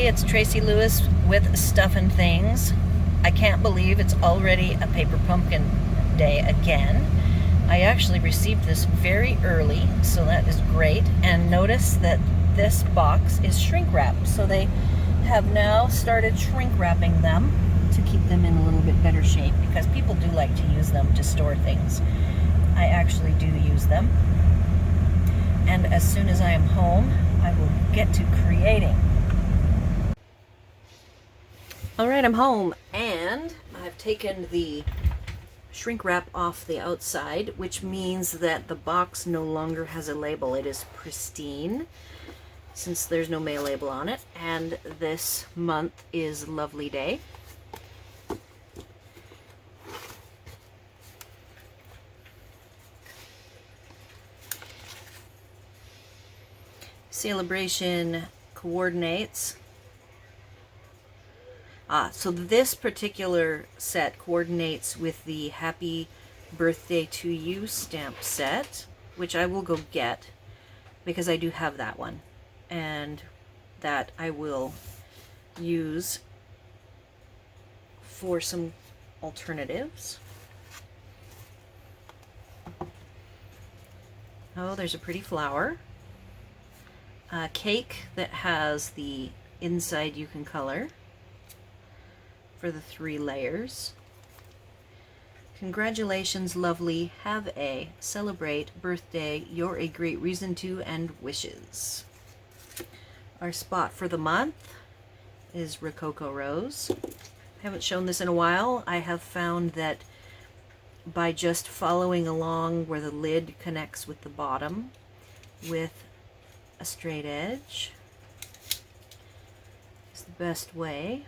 Hey, it's Tracy Lewis with Stuff and Things. I can't believe it's already a paper pumpkin day again. I actually received this very early, so that is great. And notice that this box is shrink wrapped, so they have now started shrink wrapping them to keep them in a little bit better shape, because people do like to use them to store things. I actually do use them. And as soon as I am home, I will get to creating. Alright, I'm home, and I've taken the shrink wrap off the outside, which means that the box no longer has a label. It is pristine, since there's no mail label on it, and this month is Lovely Day. Sale-A-Bration coordinates. So this particular set coordinates with the Happy Birthday to You stamp set, which I will go get because I do have that one, and that I will use for some alternatives. Oh, there's a pretty flower. A cake that has the inside you can color for the 3 layers. Congratulations, lovely. Have a celebrate birthday. You're a great reason to, and wishes. Our spot for the month is Rococo Rose. I haven't shown this in a while. I have found that by just following along where the lid connects with the bottom with a straight edge is the best way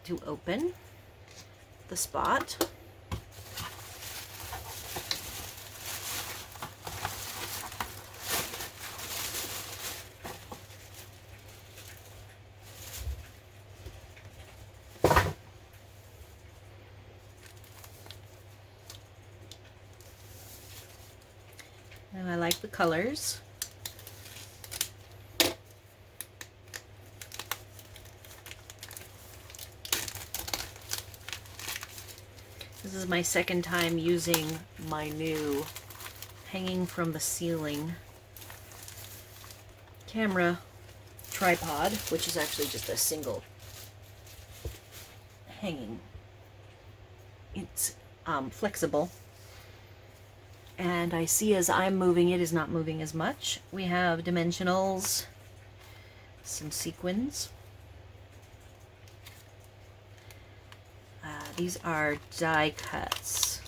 to open the spot. And I like the colors. This is my second time using my new hanging from the ceiling camera tripod, which is actually just a single hanging. It's flexible, and I see as I'm moving it is not moving as much. We have dimensionals, some sequins. These are die cuts.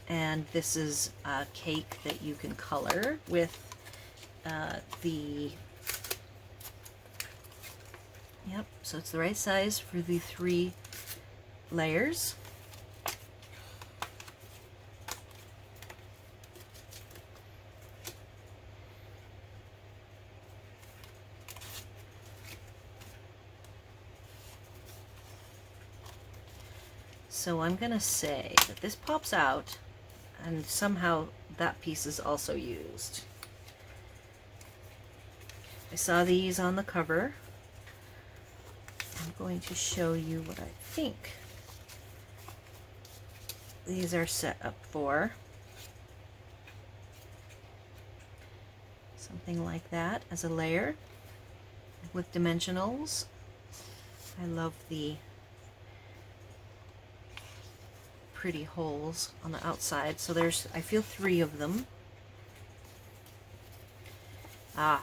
And this is a cake that you can color with yep, so it's the right size for the 3 layers. So I'm gonna say that this pops out, and somehow that piece is also used. I saw these on the cover. I'm going to show you what I think these are set up for. Something like that as a layer with dimensionals. I love the pretty holes on the outside. So there's, I feel 3 of them.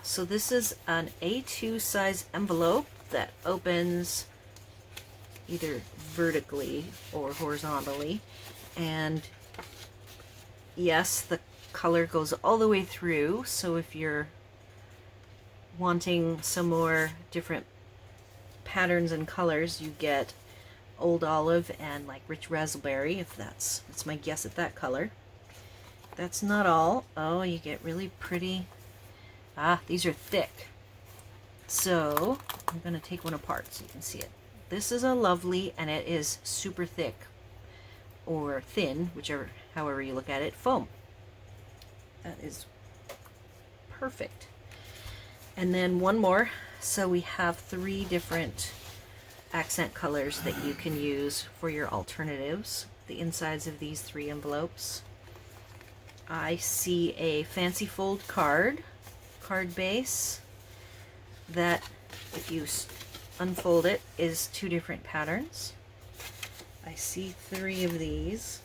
So this is an A2 size envelope that opens either vertically or horizontally, and yes, the color goes all the way through, so if you're wanting some more different patterns and colors, you get Old Olive and like Rich Raspberry, if that's my guess at that color. That's not all. Oh, you get really pretty. These are thick. So I'm going to take one apart so you can see it. This is a lovely, and it is super thick or thin, whichever, however you look at it, foam. That is perfect. And then one more. So we have 3 different accent colors that you can use for your alternatives. The insides of these 3 envelopes. I see a fancy fold card base that, if you unfold it, is 2 different patterns. I see 3 of these.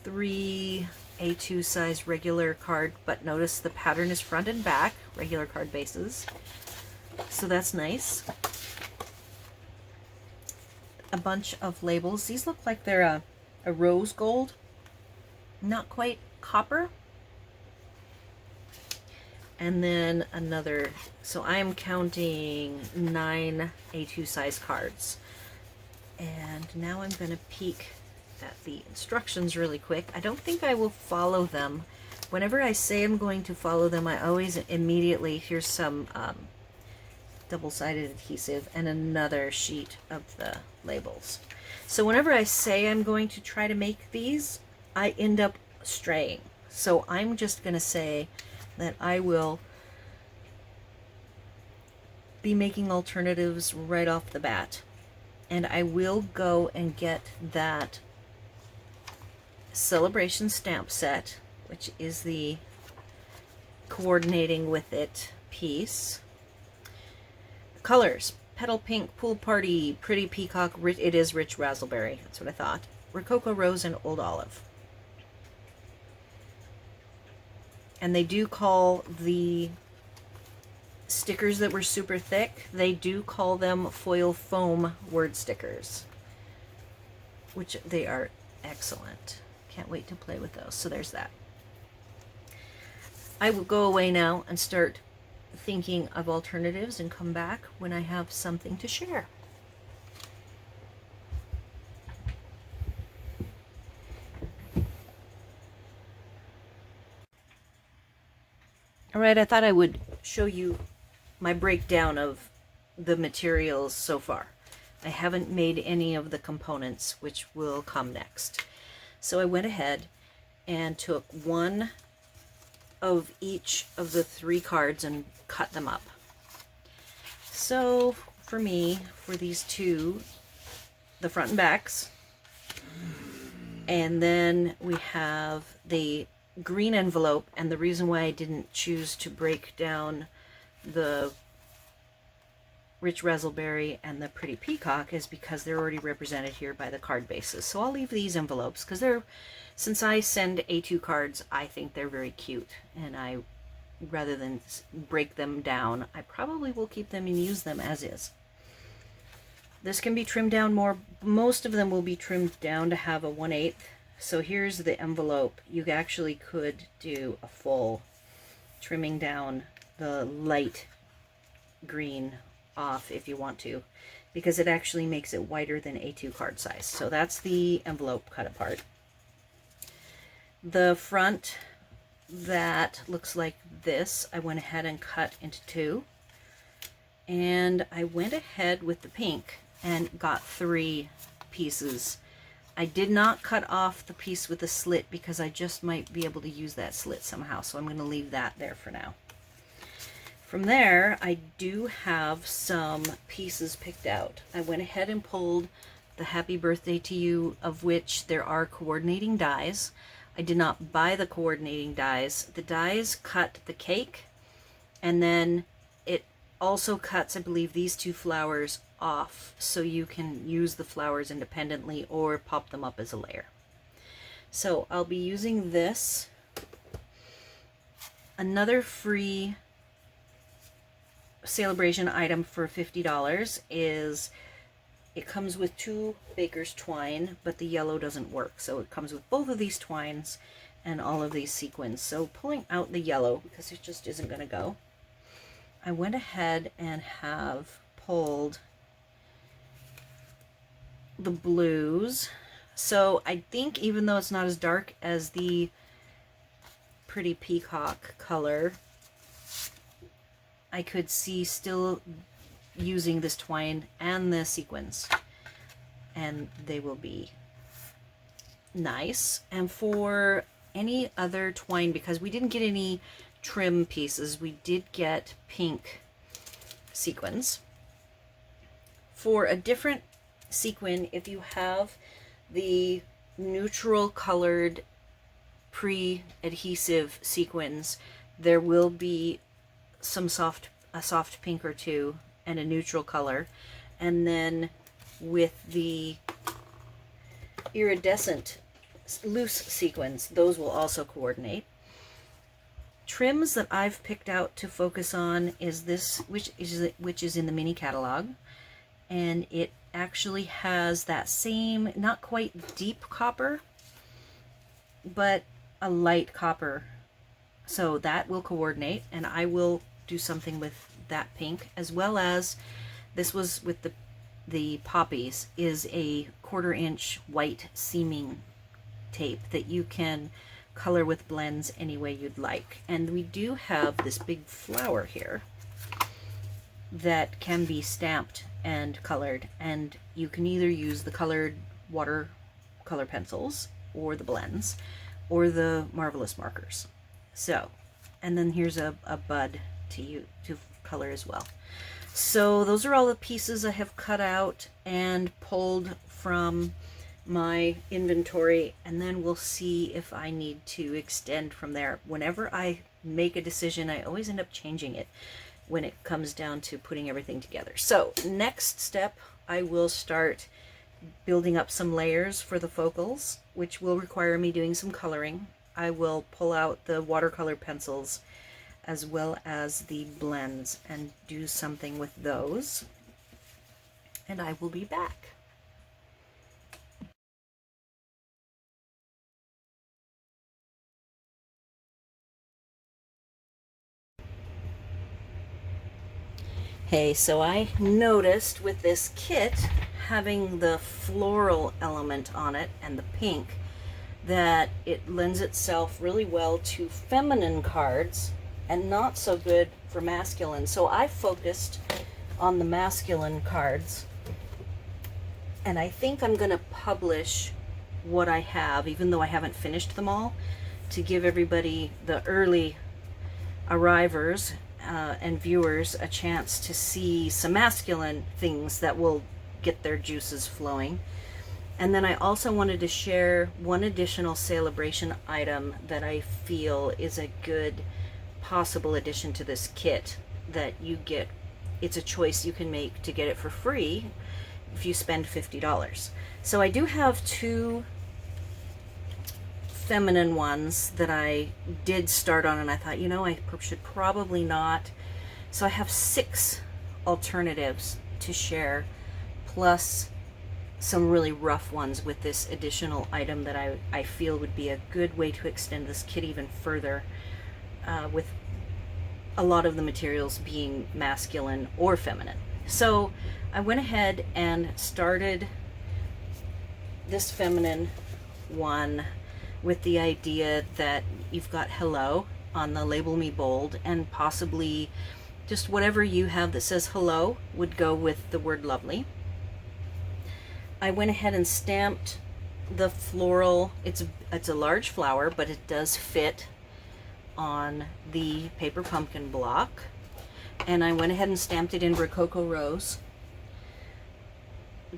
3 A2 size regular card, but notice the pattern is front and back, regular card bases. So that's nice. A bunch of labels. These look like they're a rose gold, not quite copper. And then another, so I am counting 9 A2 size cards. And now I'm going to peek at the instructions really quick. I don't think I will follow them. Whenever I say I'm going to follow them, I always immediately, here's some double-sided adhesive and another sheet of the labels. So whenever I say I'm going to try to make these, I end up straying. So I'm just going to say that I will be making alternatives right off the bat. And I will go and get that Sale-A-Bration stamp set, which is the coordinating with it piece. Colors: Petal Pink, Pool Party, Pretty Peacock, it is Rich Raspberry, that's what I thought, Rococo Rose, and Old Olive. And they do call the stickers that were super thick, they do call them foil foam word stickers, which they are excellent. Can't wait to play with those. So there's that. I will go away now and start thinking of alternatives and come back when I have something to share. All right, I thought I would show you my breakdown of the materials so far. I haven't made any of the components, which will come next. So I went ahead and took 1 of each of the 3 cards and cut them up. So for me, for these 2, the front and backs, and then we have the green envelope, and the reason why I didn't choose to break down the Rich Raspberry and the Pretty Peacock is because they're already represented here by the card bases. So I'll leave these envelopes because they're, since I send A2 cards, I think they're very cute, and I, rather than break them down, I probably will keep them and use them as is. This can be trimmed down more. Most of them will be trimmed down to have a 1/8. So here's the envelope. You actually could do a full trimming down the light green off if you want to, because it actually makes it wider than A2 card size. So that's the envelope cut apart. The front, that looks like this, I went ahead and cut into 2. And I went ahead with the pink and got 3 pieces. I did not cut off the piece with the slit because I just might be able to use that slit somehow, so I'm going to leave that there for now. From there, I do have some pieces picked out. I went ahead and pulled the Happy Birthday to You, of which there are coordinating dies. I did not buy the coordinating dies. The dies cut the cake, and then it also cuts, I believe, these 2 flowers off, so you can use the flowers independently or pop them up as a layer. So I'll be using this. Another free Sale-A-Bration item for $50 is, it comes with 2 baker's twine, but the yellow doesn't work, so it comes with both of these twines and all of these sequins. So pulling out the yellow, because it just isn't going to go, I went ahead and have pulled the blues. So I think, even though it's not as dark as the Pretty Peacock color, I could see still using this twine and the sequins, and they will be nice. And for any other twine, because we didn't get any trim pieces, we did get pink sequins. For a different sequin, if you have the neutral colored pre-adhesive sequins, there will be a soft pink or two and a neutral color. And then with the iridescent loose sequins, those will also coordinate. Trims that I've picked out to focus on is this, which is in the mini catalog, and it actually has that same, not quite deep copper, but a light copper. So that will coordinate, and I will do something with that pink, as well as this was with the poppies, is a 1/4 inch white seaming tape that you can color with blends any way you'd like. And we do have this big flower here that can be stamped and colored, and you can either use the colored watercolor pencils or the blends or the Marvelous markers. So, and then here's a bud to color as well. So those are all the pieces I have cut out and pulled from my inventory, and then we'll see if I need to extend from there. Whenever I make a decision, I always end up changing it when it comes down to putting everything together. So next step, I will start building up some layers for the focals, which will require me doing some coloring. I will pull out the watercolor pencils as well as the blends and do something with those, and I will be back. Hey, so I noticed with this kit having the floral element on it and the pink that it lends itself really well to feminine cards and not so good for masculine. So I focused on the masculine cards, and I think I'm going to publish what I have, even though I haven't finished them all, to give everybody, the early arrivers and viewers, a chance to see some masculine things that will get their juices flowing. And then I also wanted to share one additional Sale-A-Bration item that I feel is a good possible addition to this kit that you get. It's a choice you can make to get it for free if you spend $50. So I do have two feminine ones that I did start on, and I thought, you know, I should probably not. So I have 6 alternatives to share, plus some really rough ones with this additional item that I feel would be a good way to extend this kit even further, with a lot of the materials being masculine or feminine. So I went ahead and started this feminine one with the idea that you've got hello on the Label Me Bold, and possibly just whatever you have that says hello would go with the word lovely. I went ahead and stamped the floral. It's a large flower, but it does fit on the paper pumpkin block. And I went ahead and stamped it in Rococo Rose.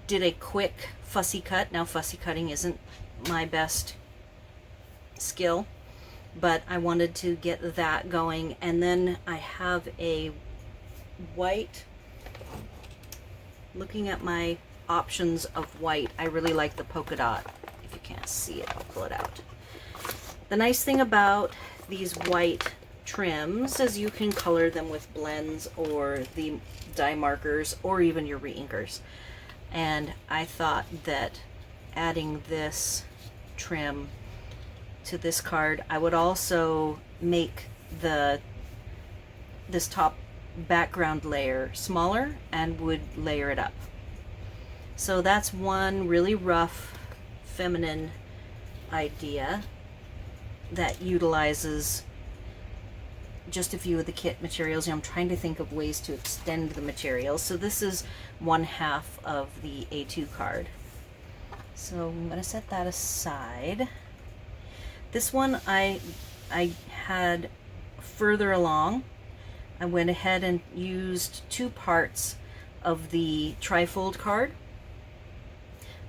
Did a quick fussy cut. Now, fussy cutting isn't my best skill, but I wanted to get that going. And then I have a white, looking at my options of white, I really like the polka dot. If you can't see it, I'll pull it out. The nice thing about these white trims is you can color them with blends or the die markers or even your re-inkers. And I thought that adding this trim to this card, I would also make this top background layer smaller and would layer it up. So that's one really rough feminine idea that utilizes just a few of the kit materials. I'm trying to think of ways to extend the materials. So this is 1/2 of the A2 card. So I'm going to set that aside. This one I had further along. I went ahead and used 2 parts of the trifold card.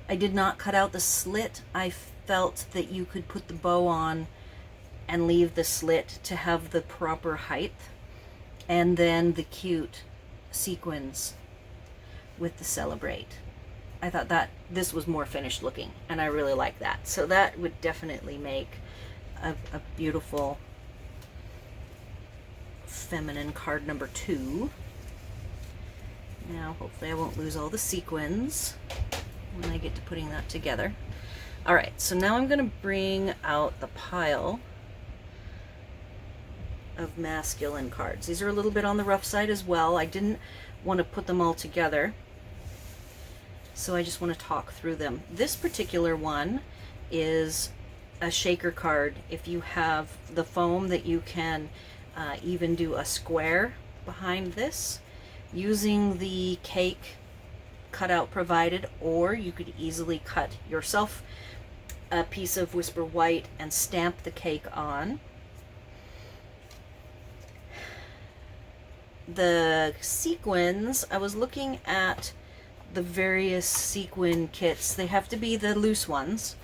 I did not cut out the slit. I felt that you could put the bow on and leave the slit to have the proper height. And then the cute sequins with the Celebrate. I thought that this was more finished looking, and I really like that. So that would definitely make a beautiful feminine card number 2. Now, hopefully I won't lose all the sequins when I get to putting that together. All right, so now I'm going to bring out the pile of masculine cards. These are a little bit on the rough side as well. I didn't want to put them all together, so I just want to talk through them. This particular one is a shaker card. If you have the foam that you can even do a square behind this using the cake cutout provided, or you could easily cut yourself a piece of Whisper White and stamp the cake on. The sequins, I was looking at the various sequin kits. They have to be the loose ones,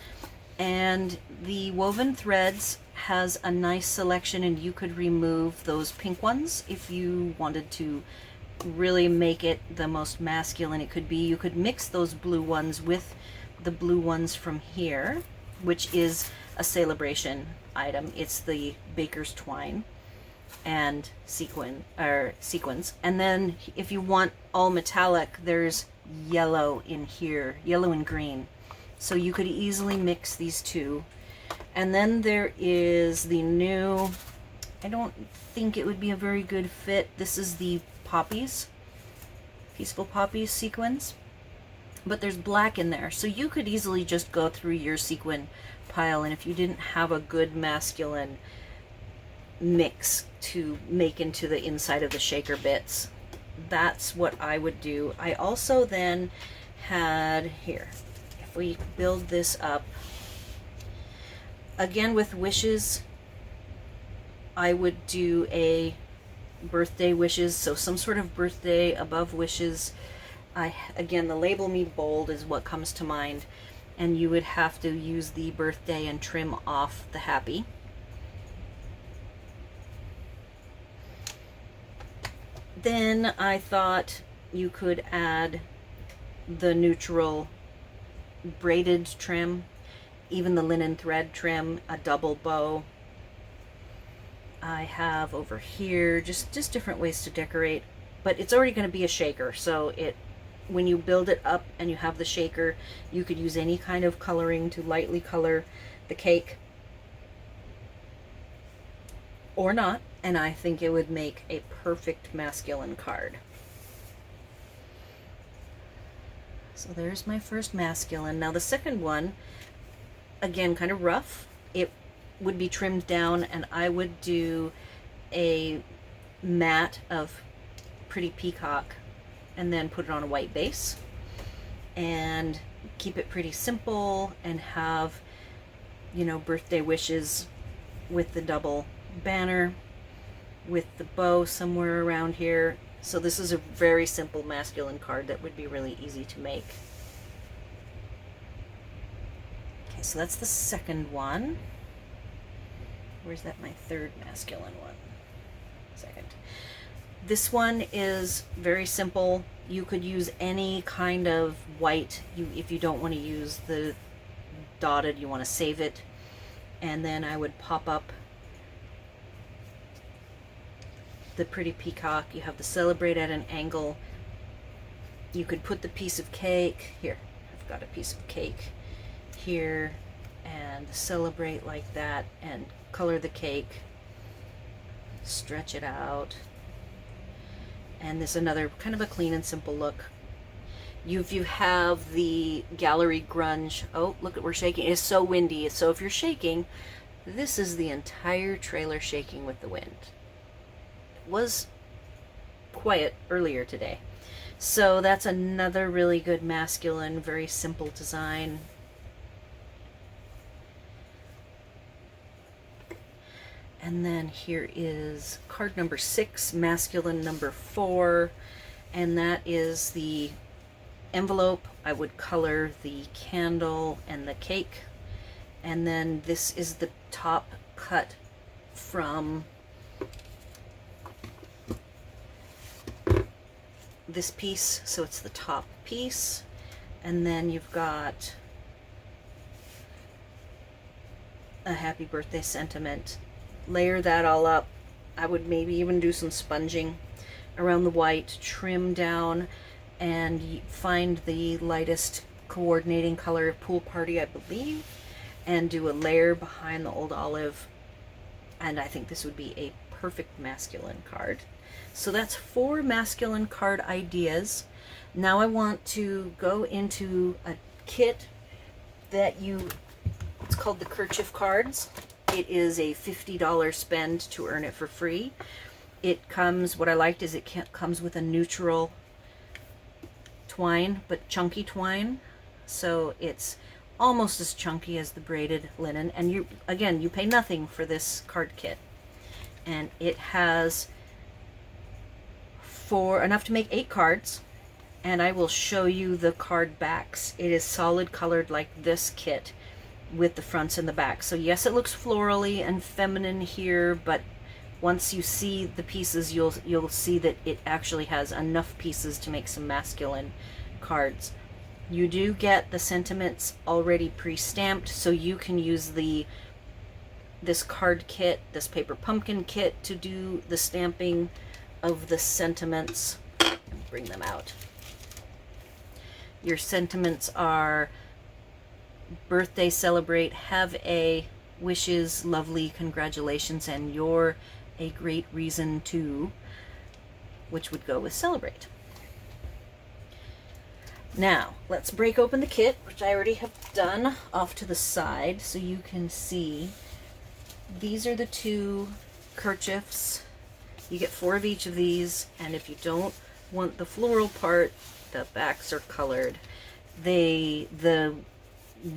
and the woven threads has a nice selection, and you could remove those pink ones if you wanted to really make it the most masculine it could be. You could mix those blue ones with the blue ones from here, which is a Sale-A-Bration item. It's the baker's twine and sequins. And then if you want all metallic, there's yellow in here, yellow and green. So you could easily mix these two. And then there is the new, I don't think it would be a very good fit. This is the poppies, Peaceful Poppies sequins. But there's black in there. So you could easily just go through your sequin pile, and if you didn't have a good masculine mix to make into the inside of the shaker bits, that's what I would do. I also then had here, if we build this up again with wishes, I would do a birthday wishes, so some sort of birthday above wishes. Again, the label me bold is what comes to mind, and you would have to use the birthday and trim off the happy. Then I thought you could add the neutral braided trim, even the linen thread trim, a double bow. I have over here just different ways to decorate, but it's already going to be a shaker, so when you build it up and you have the shaker, you could use any kind of coloring to lightly color the cake or not, and I think it would make a perfect masculine card. So there's my first masculine. Now the second one, again, kind of rough. It would be trimmed down, and I would do a mat of Pretty Peacock and then put it on a white base and keep it pretty simple and have, you know, birthday wishes with the double banner with the bow somewhere around here. So this is a very simple masculine card that would be really easy to make. Okay, so that's the second one. Where's that, my third masculine one? Second. This one is very simple. You could use any kind of white. If you don't want to use the dotted, you want to save it. And then I would pop up the Pretty Peacock. You have the Celebrate at an angle. You could put the piece of cake here. I've got a piece of cake here, and Celebrate like that, and color the cake, stretch it out. And this is another kind of a clean and simple look. If you have the gallery grunge, oh look at, we're shaking. It's so windy, so if you're shaking, this is the entire trailer shaking with the wind. It was quiet earlier today. So that's another really good masculine, very simple design. And then here is card number 6, masculine number 4, and that is the envelope. I would color the candle and the cake, and then this is the top cut from this piece, so it's the top piece, and then you've got a happy birthday sentiment. Layer that all up. I would maybe even do some sponging around the white, trim down, and find the lightest coordinating color, Pool Party I believe, and do a layer behind the old olive, and I think this would be a perfect masculine card. So that's 4 masculine card ideas. Now I want to go into a kit that it's called the Kerchief Cards. It is a $50 spend to earn it for free. It comes, what I liked is it comes with a neutral twine, but chunky twine. So it's almost as chunky as the braided linen. And you pay nothing for this card kit. And it has enough to make 8 cards. And I will show you the card backs. It is solid colored like this kit, with the fronts and the backs. So yes, it looks florally and feminine here, but once you see the pieces, you'll see that it actually has enough pieces to make some masculine cards. You do get the sentiments already pre-stamped, so you can use this card kit, this paper pumpkin kit, to do the stamping of the sentiments. Bring them out. Your sentiments are birthday, celebrate, have a, wishes, lovely, congratulations, and you're a great reason to, which would go with celebrate. Now, let's break open the kit, which I already have done off to the side, so you can see. These are the 2 kerchiefs. You get 4 of each of these, and if you don't want the floral part, the backs are colored. The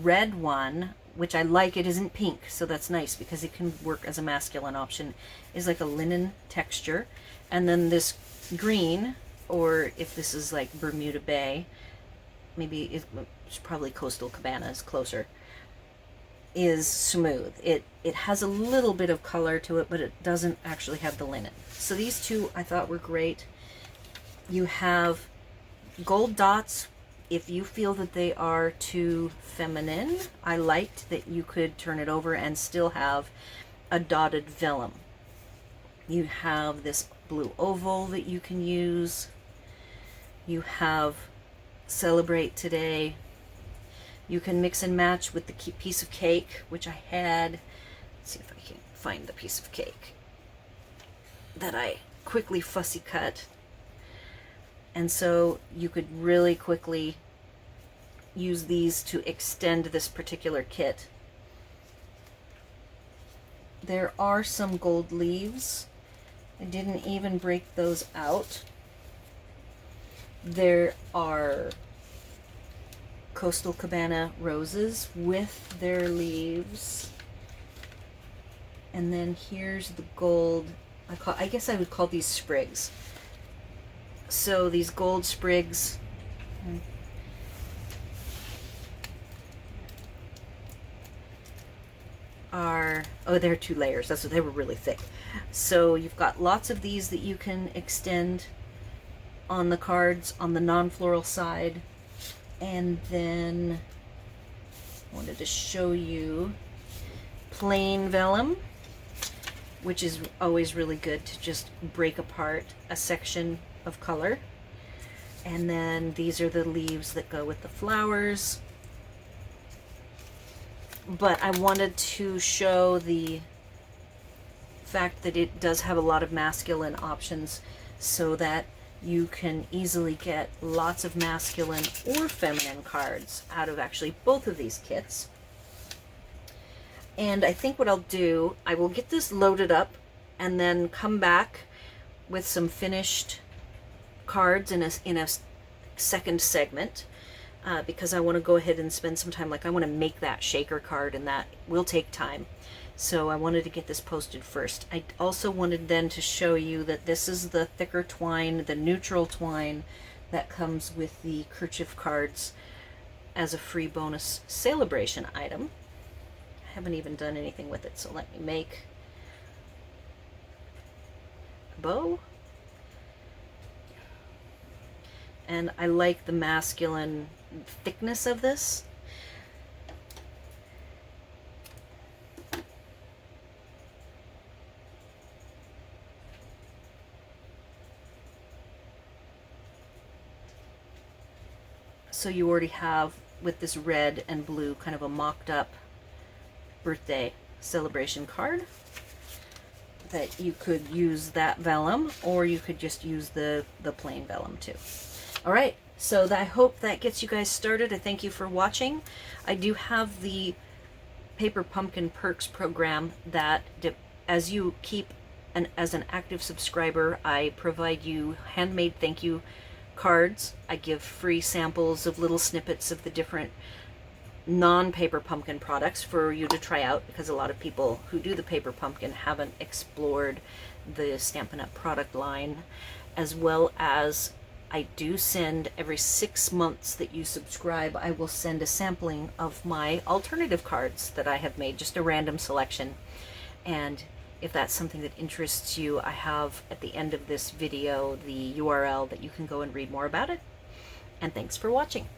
red one, which I like, it isn't pink, so that's nice because it can work as a masculine option, is like a linen texture. And then this green, or if this is like Bermuda Bay, maybe it's probably Coastal Cabana is closer, is smooth. It has a little bit of color to it, but it doesn't actually have the linen. So these 2 I thought were great. You have gold dots. If you feel that they are too feminine, I liked that you could turn it over and still have a dotted vellum. You have this blue oval that you can use. You have celebrate today. You can mix and match with the piece of cake, which I had. Let's see if I can find the piece of cake that I quickly fussy cut. And so you could really quickly use these to extend this particular kit. There are some gold leaves. I didn't even break those out. There are Coastal Cabana roses with their leaves. And then here's the gold. I guess I would call these sprigs. So these gold sprigs are, they're 2 layers. That's what they were, really thick. So you've got lots of these that you can extend on the cards on the non-floral side. And then I wanted to show you plain vellum, which is always really good to just break apart a section of color. And then these are the leaves that go with the flowers. But I wanted to show the fact that it does have a lot of masculine options, so that you can easily get lots of masculine or feminine cards out of actually both of these kits. And I think what I'll do, I will get this loaded up and then come back with some finished cards in a second segment, because I want to go ahead and spend some time, like I want to make that shaker card, and that will take time. So I wanted to get this posted first. I also wanted then to show you that this is the thicker twine, the neutral twine that comes with the kerchief cards as a free bonus Sale-A-Bration item. I haven't even done anything with it, so let me make a bow. And I like the masculine thickness of this. So you already have, with this red and blue, kind of a mocked up birthday celebration card that you could use that vellum, or you could just use the plain vellum too. All right, so I hope that gets you guys started. I thank you for watching. I do have the Paper Pumpkin Perks program that, as you keep as an active subscriber, I provide you handmade thank you cards. I give free samples of little snippets of the different non-Paper Pumpkin products for you to try out, because a lot of people who do the Paper Pumpkin haven't explored the Stampin' Up! Product line. As well as I do send, every 6 months that you subscribe, I will send a sampling of my alternative cards that I have made, just a random selection. And if that's something that interests you, I have at the end of this video the URL that you can go and read more about it. And thanks for watching.